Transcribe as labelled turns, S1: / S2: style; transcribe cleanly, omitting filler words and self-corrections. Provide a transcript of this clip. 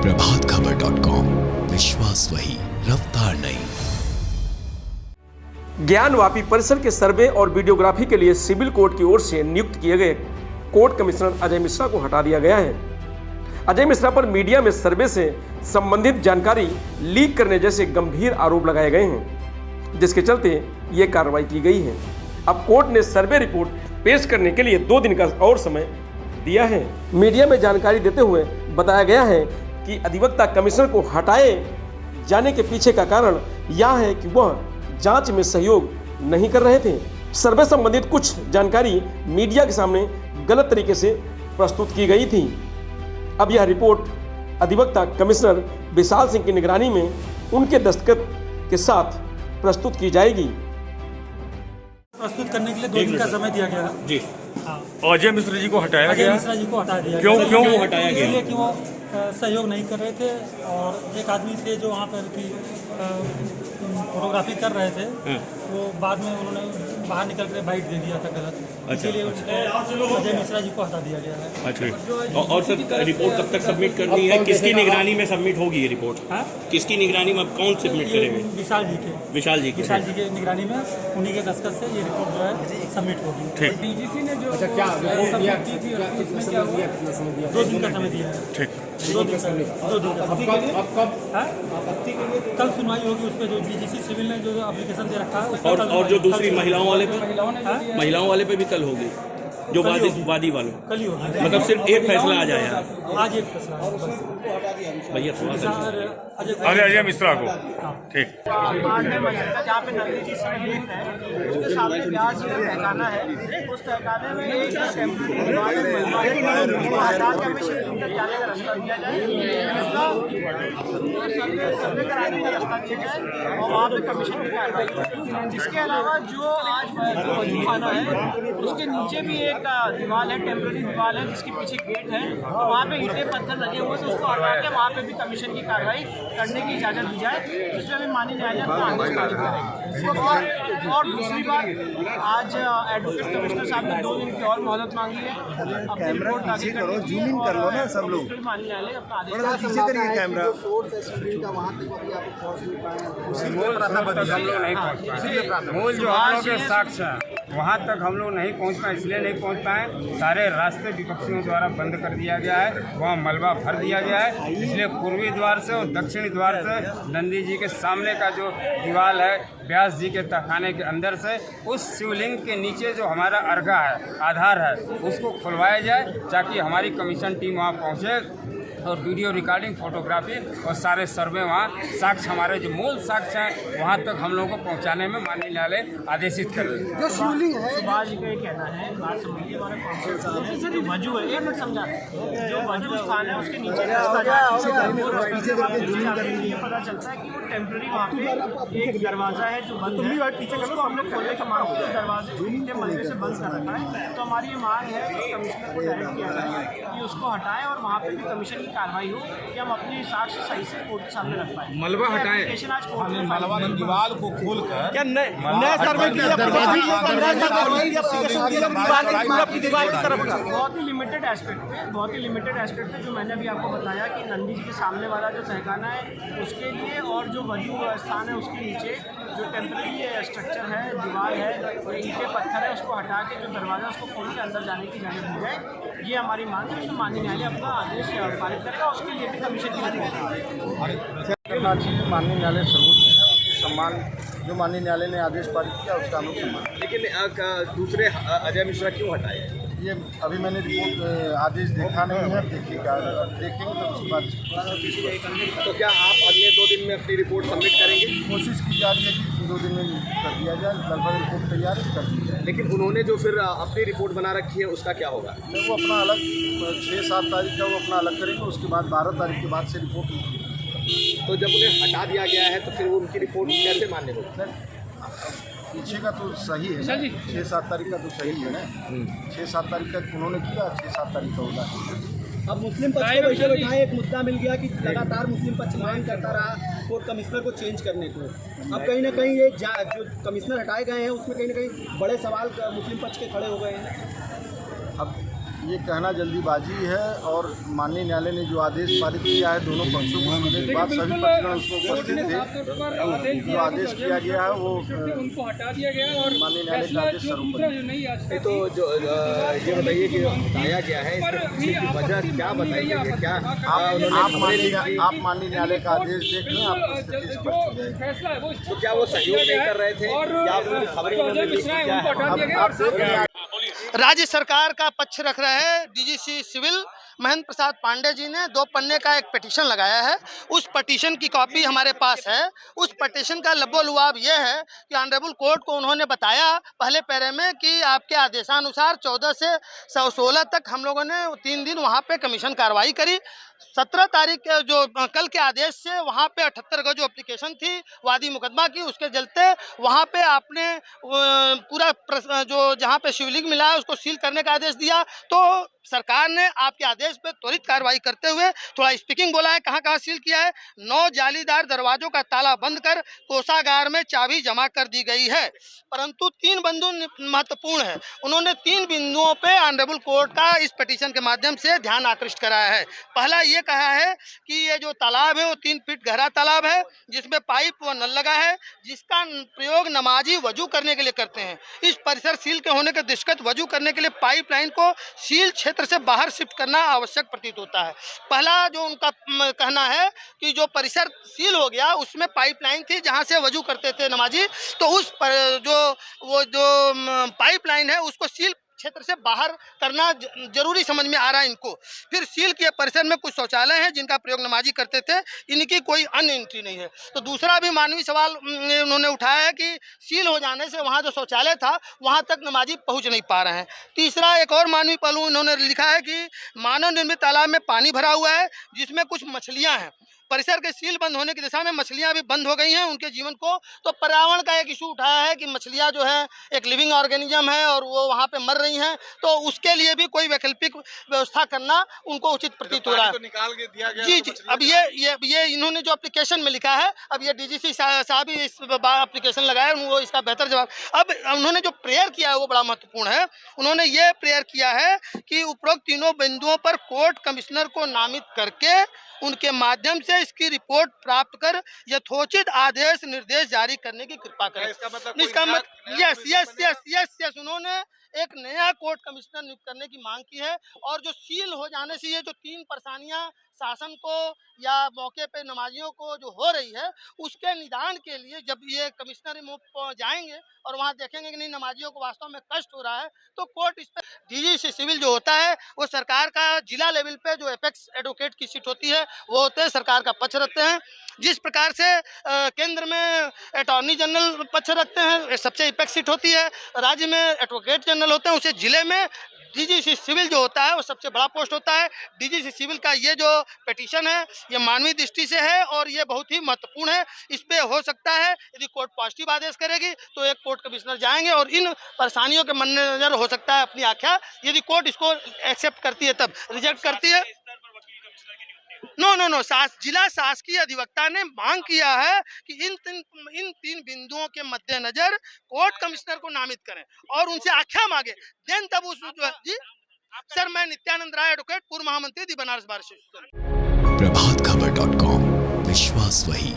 S1: प्रभातखबर.com, विश्वास वही, रफ्तार नहीं।
S2: ज्ञानवापी परिसर के सर्वे और वीडियोग्राफी के लिए सिविल कोर्ट की ओर से नियुक्त किए गए कोर्ट कमिश्नर अजय मिश्रा को हटा दिया गया है। अजय मिश्रा पर मीडिया में सर्वे से संबंधित जानकारी लीक करने जैसे गंभीर आरोप लगाए गए हैं, जिसके चलते ये कार्रवाई की गई है। अब कोर्ट ने सर्वे रिपोर्ट पेश करने के लिए 2 दिन का और समय दिया है। मीडिया में जानकारी देते हुए बताया गया है कि अधिवक्ता कमिश्नर को हटाए जाने के पीछे का कारण यह है कि वह जांच में सहयोग नहीं कर रहे थे। सर्वे संबंधित कुछ जानकारी मीडिया के सामने गलत तरीके से प्रस्तुत की गई थी। अब यह रिपोर्ट अधिवक्ता कमिश्नर विशाल सिंह की निगरानी में उनके दस्तखत के साथ प्रस्तुत की जाएगी।
S3: प्रस्तुत करने के लिए 2 दिन का समय दिया गया जी। हाँ,
S4: अजय मिश्रा जी को हटाया गया।
S3: अजय मिश्रा जी को हटा दिया।
S4: क्यों वो हटाया गया?
S3: इसलिए कि वो सहयोग नहीं कर रहे थे और एक आदमी थे जो वहाँ पर की फोटोग्राफी कर रहे थे, वो बाद में उन्होंने बाहर निकल कर बाइट दे दिया था गलत। इसीलिए अजय मिश्रा जी को हटा दिया गया है।
S4: अच्छा, और सर रिपोर्ट कब तक सबमिट करनी है? किसकी निगरानी में सबमिट होगी ये रिपोर्ट? हाँ? किसकी निगरानी में अब कौन सबमिट करेंगे?
S3: विशाल जी के निगरानी में उन्हीं के दस्तखत से ये रिपोर्ट जो है सबमिट होगी।
S4: ठीक।
S3: डीजीसी ने जो क्या सबमिट की थी उसमें क्या हुआ? 2 दिन का समय दिया है। ठीक, 2 दिन का। अब कब कल सुनवाई होगी उस पर, जो डीजीसी सिविल ने जो एप्लीकेशन दे रखा है।
S4: और जो दूसरी महिलाओं वाले पे भी कल होगी, जो वादी वालों
S3: कल ही होगी।
S4: मतलब सिर्फ एक फैसला आ जाएगा
S3: आज, एक फैसला
S4: भैया थोड़ा सा
S5: अजय मिश्रा को। ठीक।
S6: जहाँ पे नंदी जी स्टेट है उसके सामने ब्याज का तहखाना है, उस तहखाने में एक जाने का रास्ता दिया जाए, सर्वे कराने का रास्ता दिया जाए और वहाँ पे कमीशन की कार्रवाई। इसके अलावा जो आज खाना है उसके नीचे भी एक दीवार है, टेम्पररी दीवार है जिसके पीछे गेट है, तो वहाँ पे ईंटें पत्थर लगे हुए तो उसको हटा के वहाँ पे भी कमीशन की कार्रवाई करने की इजाज़त दी जाए, जिसमें भी माननीय न्यायालय अपना आदेश पारित करेंगे। और दूसरी बात, आज एडवोकेट कमिश्नर साहब ने 2 दिन की और मोहलत मांगी है। अपनी रिपोर्ट आगे करो, जूम इन कर लो ना सब लोग। माननीय न्यायालय अपना आदेश पीछे करिए कैमरा। सोर्स है सिविल का, वहाँ तक अभी आप पहुँच नहीं पाए।
S5: मूल जो हम लोग के साक्ष्य हैं वहाँ तक हम लोग नहीं पहुँच पाए, इसलिए नहीं पहुँच पाए, सारे रास्ते विपक्षियों द्वारा बंद कर दिया गया है, वहाँ मलबा भर दिया गया है। इसलिए पूर्वी द्वार से और दक्षिणी द्वार से नंदी जी के सामने का जो दीवार है व्यास जी के तहखाने के अंदर से उस शिवलिंग के नीचे जो हमारा अर्घा है, आधार है, उसको खुलवाया जाए ताकि हमारी कमीशन टीम वहाँ पहुँचे और वीडियो रिकॉर्डिंग, फोटोग्राफी और सारे सर्वे वहाँ साक्ष्य, हमारे जो मूल साक्ष्य हैं वहाँ तक हम लोगों को पहुँचाने में माननीय न्यायालय आदेशित करें।
S6: जो शिवलिंग है, सुभाष जी का ये कहना है, बात समझिए, हमारे कौंसिल साहब है, जो वजू है, 1 मिनट समझा, जो वजू स्थान है उसके नीचे पता चलता है कि वो टेम्पररी वहाँ पे एक दरवाजा है जो बंद है, उसको हमने खोलने का मांग किया, दरवाजे मलबे से बंद कर रखा है। तो हमारी ये मांग है कि कमिश्नर को डायरेक्ट किया जाए कि उसको हटाएं और वहाँ पे भी कमीशन की कार्रवाई हो कि हम अपनी साक्ष्य सही से कोर्ट के सामने रख पाए।
S4: मलबा हटाएं,
S6: आज कोर्ट में मलबा
S5: दीवार को खोलकर
S6: क्या नया सर्वे किया, बहुत ही लिमिटेड एस्पेक्ट पे जो मैंने अभी आपको बताया कि नंदी जी के सामने वाला जो तहखाना है उसके लिए और जो वजू स्थान है उसके नीचे जो टेम्पररी स्ट्रक्चर है, दीवार है और ईंटें पत्थर है, उसको हटा के जो दरवाज़ा उसको खोल के अंदर जाने की इजाज़त दी जाए। ये हमारी मांग है, उसमें माननीय न्यायालय अपना आदेश पारित करेगा, उसके लिए भी कमीशन की
S7: माननीय न्यायालय सर्वोच्च है, उसके सम्मान जो माननीय न्यायालय ने आदेश पारित किया उसका हम लोग सम्मान।
S4: लेकिन दूसरे अजय मिश्रा क्यों हटाए?
S7: ये अभी मैंने रिपोर्ट आदेश देखा नहीं है, देखिएगा, देखेंगे तो उसके बाद।
S4: तो क्या आप अगले 2 दिन में अपनी रिपोर्ट सबमिट करेंगे?
S7: कोशिश की जा रही है कि 2 दिन में कर दिया जाए, लगभग रिपोर्ट तैयार है, कर दी जाए।
S4: लेकिन उन्होंने जो फिर अपनी रिपोर्ट बना रखी है उसका क्या होगा?
S7: वो अपना अलग 6-7 तारीख का वो अपना अलग करेंगे, उसके बाद 12 तारीख के बाद से रिपोर्ट होगी।
S4: तो जब उन्हें हटा दिया गया है तो फिर उनकी रिपोर्ट कैसे मान्य होगी?
S7: पीछे का तो सही है, 6-7 तारीख का तो सही है ना, 6-7 तारीख का उन्होंने किया, 6-7 तारीख का होगा।
S6: अब मुस्लिम पक्ष को वैसे बैठाए, एक मुद्दा मिल गया कि लगातार मुस्लिम पक्ष मांग करता रहा कोर्ट कमिश्नर को चेंज करने को। अब कहीं ना कहीं ये जो कमिश्नर हटाए गए हैं उसमें कहीं ना कहीं बड़े सवाल मुस्लिम पक्ष के खड़े हो गए हैं।
S7: अब ये कहना जल्दीबाजी है और माननीय न्यायालय ने जो आदेश पारित किया है दोनों पक्षों को सुनने के बाद सभी पक्षगण उसमें उपस्थित थे। जो आदेश किया गया है वो
S6: उनको हटा दिया गया और
S7: माननीय न्यायालय का आदेश सर्वोपरि।
S8: तो जो ये बताइए कि बताया गया है इसके पीछे की वजह क्या बताई गई है? क्या
S7: आप माननीय न्यायालय का आदेश देख लें, आपको स्थिति स्पष्ट हो जाएगी।
S6: फैसला है वो
S8: तो क्या वो सहयोग नहीं कर रहे थे या फिर खबरें उन्होंने लीक की? क्या है?
S7: आप देख लें।
S9: राज्य सरकार का पक्ष रख रहे हैं डीजीसी सिविल महेंद्र प्रसाद पांडे जी ने 2 पन्ने का एक पिटीशन लगाया है। उस पिटीशन की कॉपी हमारे पास है। उस पिटीशन का लबो-लुआब ये है कि ऑनरेबल कोर्ट को उन्होंने बताया पहले पैरे में कि आपके आदेशानुसार 14 से 16 तक हम लोगों ने 3 दिन वहाँ पे कमीशन कार्रवाई करी। 17 तारीख के जो कल के आदेश से वहाँ पे 78 का जो एप्लीकेशन थी वादी मुकदमा की, उसके चलते वहाँ पे आपने पूरा जो जहाँ पे शिवलिंग मिला है उसको सील करने का आदेश दिया। तो सरकार ने आपके आदेश पे त्वरित कार्रवाई करते हुए थोड़ा स्पीकिंग बोला है, कहाँ सील किया है। 9 जालीदार दरवाजों का ताला बंद कर कोषागार में चाबी जमा कर दी गई है। परंतु 3 बिंदु महत्वपूर्ण है। उन्होंने 3 बिंदुओं पे ऑनरेबल कोर्ट का इस पिटीशन के माध्यम से ध्यान आकृष्ट कराया है। पहला ये कहा है कि ये जो तालाब है वो 3 फीट गहरा तालाब है जिसमें पाइप व नल लगा है, जिसका प्रयोग नमाजी वजू करने के लिए करते हैं। इस परिसर सील के होने के दृष्टिगत वजू करने के लिए पाइपलाइन को सील क्षेत्र से बाहर शिफ्ट करना आवश्यक प्रतीत होता है। पहला जो उनका कहना है कि जो परिसर सील हो गया उसमें पाइपलाइन थी जहां से वजू करते थे नमाजी, तो उस पर जो पाइपलाइन है उसको सील क्षेत्र से बाहर करना जरूरी समझ में आ रहा है इनको। फिर सील किए परिसर में कुछ शौचालय हैं जिनका प्रयोग नमाजी करते थे, इनकी कोई अन्य एंट्री नहीं है। तो दूसरा भी मानवीय सवाल उन्होंने उठाया है कि सील हो जाने से वहाँ जो शौचालय था वहाँ तक नमाजी पहुँच नहीं पा रहे हैं। तीसरा एक और मानवीय पहलू उन्होंने लिखा है कि मानव निर्मित तालाब में पानी भरा हुआ है जिसमें कुछ मछलियाँ हैं। परिसर के सील बंद होने की दिशा में मछलियां भी बंद हो गई हैं उनके जीवन को। तो पर्यावरण का एक इशू उठाया है कि मछलियां जो है एक लिविंग ऑर्गेनिज्म है और वो वहां पे मर रही हैं, तो उसके लिए भी कोई वैकल्पिक व्यवस्था करना उनको उचित प्रतीत हो रहा है।
S7: तो निकाल के दिया गया
S9: जी जी, अब ये इन्होंने जो एप्लीकेशन में लिखा है, अब ये डीजीसी साहब ही इस एप्लीकेशन लगाए, वो इसका बेहतर जवाब। अब उन्होंने जो प्रेयर किया है वो बड़ा महत्वपूर्ण है। उन्होंने ये प्रेयर किया है कि उपरोक्त 3 बिंदुओं पर कोर्ट कमिश्नर को नामित करके उनके माध्यम से इसकी रिपोर्ट प्राप्त कर यथोचित आदेश निर्देश जारी करने की कृपा करें। इसका मतलब यस उन्होंने एक नया कोर्ट कमिश्नर नियुक्त करने की मांग की है। और जो सील हो जाने से ये जो 3 परेशानियां शासन को या मौके पे नमाजियों को जो हो रही है उसके निदान के लिए जब ये कमिश्नर जाएंगे और वहाँ देखेंगे कि नहीं नमाजियों को वास्तव में कष्ट हो रहा है, तो कोर्ट इस पर डीजीसी सिविल जो होता है वो सरकार का जिला लेवल पे जो एपेक्स एडवोकेट की सीट होती है वो होते हैं, सरकार का पक्ष रखते हैं। जिस प्रकार से केंद्र में अटॉर्नी जनरल पक्ष रखते हैं, सबसे एपेक्स सीट होती है, राज्य में एडवोकेट जनरल होते हैं, उसे जिले में डीजीसी सिविल जो होता है वो सबसे बड़ा पोस्ट होता है। डीजीसी सिविल का ये जो पिटीशन है ये मानवीय दृष्टि से है और ये बहुत ही महत्वपूर्ण है। इस पे हो सकता है यदि कोर्ट पॉजिटिव आदेश करेगी तो एक कोर्ट कमिश्नर जाएंगे और इन परेशानियों के मद्देनजर हो सकता है अपनी आख्या, यदि कोर्ट इसको एक्सेप्ट करती है तब, रिजेक्ट करती है नो जिला शासकीय अधिवक्ता ने मांग किया है कि इन 3 बिंदुओं के मद्देनजर कोर्ट कमिश्नर को नामित करें और उनसे आख्या मांगे, देन तब उस जी सर। मैं नित्यानंद राय एडवोकेट, पूर्व महामंत्री दी बनारस बार एसोसिएशन।
S1: प्रभातखबर.com, विश्वास वही,